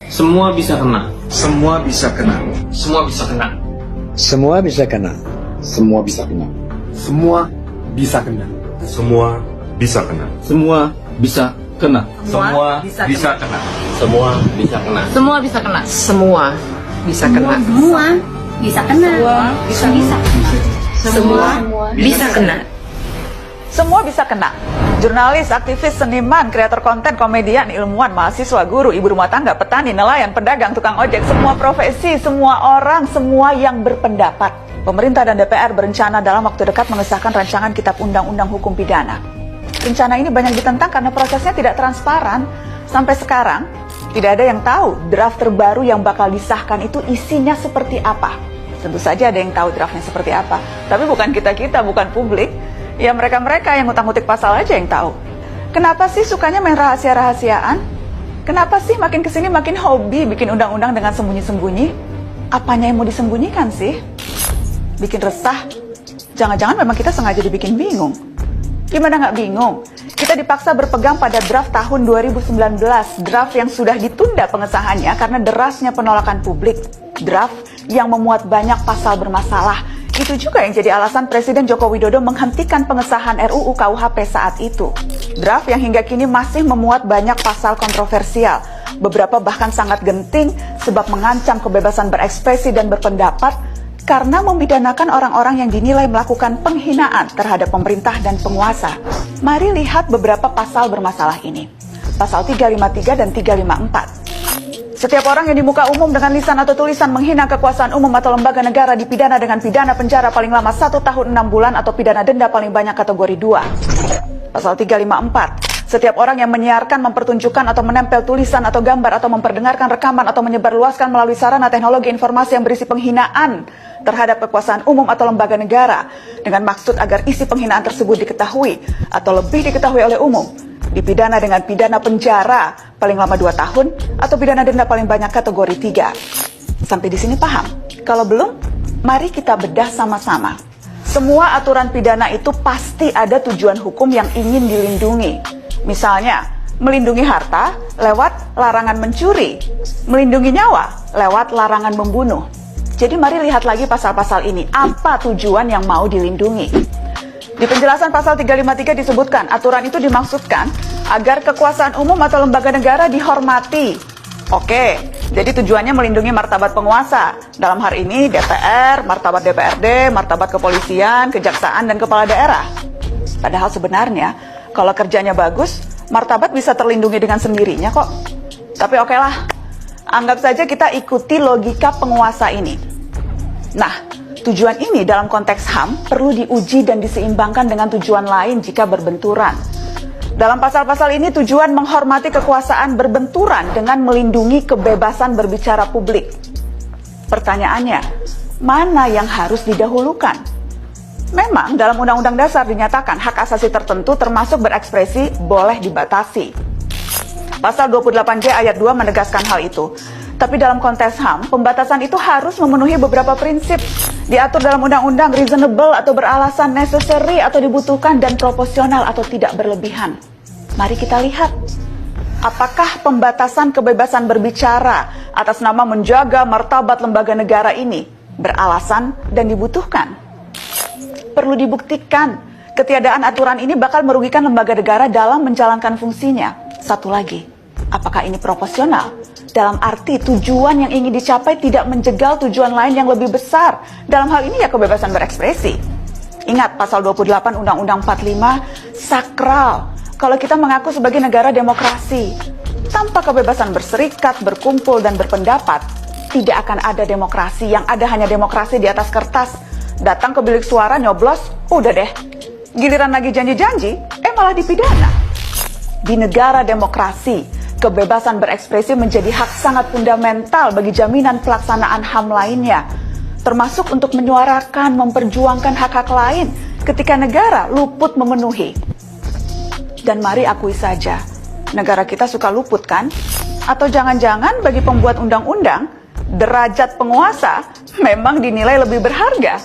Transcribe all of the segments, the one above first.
Semua bisa kena. Semua bisa kena. Semua bisa kena. Semua bisa kena. Semua bisa kena. Semua bisa kena. Semua bisa kena. Semua bisa kena. Semua bisa kena. Semua bisa kena. Semua bisa kena. Semua bisa kena. Semua bisa kena. Semua bisa kena. Semua bisa kena. Jurnalis, aktivis, seniman, kreator konten, komedian, ilmuwan, mahasiswa, guru, ibu rumah tangga, petani, nelayan, pedagang, tukang ojek, semua profesi, semua orang, semua yang berpendapat. Pemerintah dan DPR berencana dalam waktu dekat mengesahkan rancangan Kitab Undang-Undang Hukum Pidana. Rencana ini banyak ditentang karena prosesnya tidak transparan. Sampai sekarang, tidak ada yang tahu draft terbaru yang bakal disahkan itu isinya seperti apa. Tentu saja ada yang tahu draftnya seperti apa, tapi bukan kita-kita, bukan publik. Ya mereka-mereka yang ngutang-ngutik pasal aja yang tahu. Kenapa sih sukanya main rahasia-rahasiaan? Kenapa sih makin kesini makin hobi bikin undang-undang dengan sembunyi-sembunyi? Apanya yang mau disembunyikan sih? Bikin resah? Jangan-jangan memang kita sengaja dibikin bingung. Gimana nggak bingung? Kita dipaksa berpegang pada draft tahun 2019, draft yang sudah ditunda pengesahannya karena derasnya penolakan publik. Draft yang memuat banyak pasal bermasalah. Itu juga yang jadi alasan Presiden Joko Widodo menghentikan pengesahan RUU KUHP saat itu. Draft yang hingga kini masih memuat banyak pasal kontroversial. Beberapa bahkan sangat genting sebab mengancam kebebasan berekspresi dan berpendapat karena memidanakan orang-orang yang dinilai melakukan penghinaan terhadap pemerintah dan penguasa. Mari lihat beberapa pasal bermasalah ini. Pasal 353 dan 354. Setiap orang yang di muka umum dengan lisan atau tulisan menghina kekuasaan umum atau lembaga negara dipidana dengan pidana penjara paling lama 1 tahun 6 bulan atau pidana denda paling banyak kategori 2. Pasal 354. Setiap orang yang menyiarkan, mempertunjukkan atau menempel tulisan atau gambar atau memperdengarkan rekaman atau menyebarluaskan melalui sarana teknologi informasi yang berisi penghinaan terhadap kekuasaan umum atau lembaga negara dengan maksud agar isi penghinaan tersebut diketahui atau lebih diketahui oleh umum, dipidana dengan pidana penjara paling lama 2 tahun atau pidana denda paling banyak kategori 3. Sampai di sini paham? Kalau belum, mari kita bedah sama-sama. Semua aturan pidana itu pasti ada tujuan hukum yang ingin dilindungi. Misalnya, melindungi harta lewat larangan mencuri, melindungi nyawa lewat larangan membunuh. Jadi mari lihat lagi pasal-pasal ini, apa tujuan yang mau dilindungi. Di penjelasan pasal 353 disebutkan, aturan itu dimaksudkan agar kekuasaan umum atau lembaga negara dihormati. Oke, jadi tujuannya melindungi martabat penguasa. Dalam hal ini DPR, martabat DPRD, martabat kepolisian, kejaksaan, dan kepala daerah. Padahal sebenarnya, kalau kerjanya bagus, martabat bisa terlindungi dengan sendirinya kok. Tapi oke lah, anggap saja kita ikuti logika penguasa ini. Nah, tujuan ini dalam konteks HAM perlu diuji dan diseimbangkan dengan tujuan lain jika berbenturan. Dalam pasal-pasal ini tujuan menghormati kekuasaan berbenturan dengan melindungi kebebasan berbicara publik. Pertanyaannya, mana yang harus didahulukan? Memang dalam Undang-Undang Dasar dinyatakan hak asasi tertentu termasuk berekspresi boleh dibatasi. Pasal 28J ayat 2 menegaskan hal itu. Tapi dalam konteks HAM, pembatasan itu harus memenuhi beberapa prinsip. Diatur dalam undang-undang reasonable atau beralasan, necessary atau dibutuhkan, dan proporsional atau tidak berlebihan. Mari kita lihat. Apakah pembatasan kebebasan berbicara atas nama menjaga martabat lembaga negara ini beralasan dan dibutuhkan? Perlu dibuktikan, ketiadaan aturan ini bakal merugikan lembaga negara dalam menjalankan fungsinya. Satu lagi, apakah ini proporsional? Dalam arti tujuan yang ingin dicapai tidak menjegal tujuan lain yang lebih besar. Dalam hal ini ya kebebasan berekspresi. Ingat pasal 28 Undang-Undang 45, sakral. Kalau kita mengaku sebagai negara demokrasi, tanpa kebebasan berserikat, berkumpul, dan berpendapat, tidak akan ada demokrasi. Yang ada hanya demokrasi di atas kertas. Datang ke bilik suara, nyoblos, udah deh. Giliran lagi janji-janji, malah dipidana. Di negara demokrasi, kebebasan berekspresi menjadi hak sangat fundamental bagi jaminan pelaksanaan HAM lainnya. Termasuk untuk menyuarakan, memperjuangkan hak-hak lain ketika negara luput memenuhi. Dan mari akui saja, negara kita suka luput kan? Atau jangan-jangan bagi pembuat undang-undang, derajat penguasa memang dinilai lebih berharga?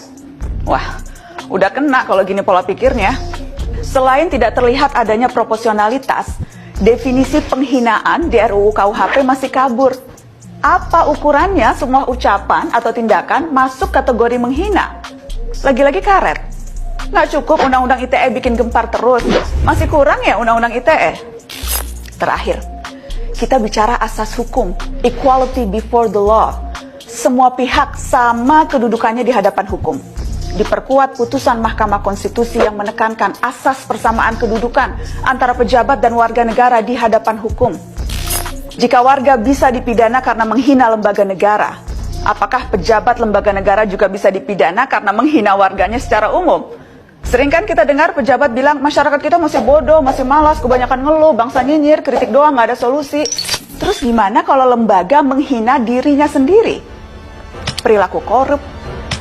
Wah, udah kena kalau gini pola pikirnya. Selain tidak terlihat adanya proporsionalitas, definisi penghinaan di RUU KUHP masih kabur. Apa ukurannya semua ucapan atau tindakan masuk kategori menghina? Lagi-lagi karet. Nggak cukup undang-undang ITE bikin gempar terus. Masih kurang ya undang-undang ITE? Terakhir, kita bicara asas hukum, equality before the law. Semua pihak sama kedudukannya di hadapan hukum. Diperkuat putusan Mahkamah Konstitusi yang menekankan asas persamaan kedudukan antara pejabat dan warga negara di hadapan hukum. Jika warga bisa dipidana karena menghina lembaga negara, apakah pejabat lembaga negara juga bisa dipidana karena menghina warganya secara umum? Sering kan kita dengar pejabat bilang, masyarakat kita masih bodoh, masih malas, kebanyakan ngeluh, bangsa nyinyir, kritik doang, nggak ada solusi. Terus gimana kalau lembaga menghina dirinya sendiri? Perilaku korup,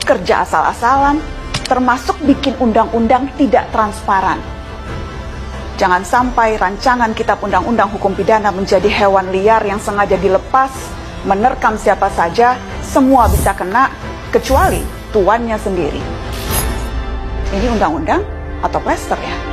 kerja asal-asalan, termasuk bikin undang-undang tidak transparan. Jangan sampai rancangan kitab undang-undang hukum pidana menjadi hewan liar yang sengaja dilepas, menerkam siapa saja, semua bisa kena, kecuali tuannya sendiri. Ini undang-undang atau plester ya?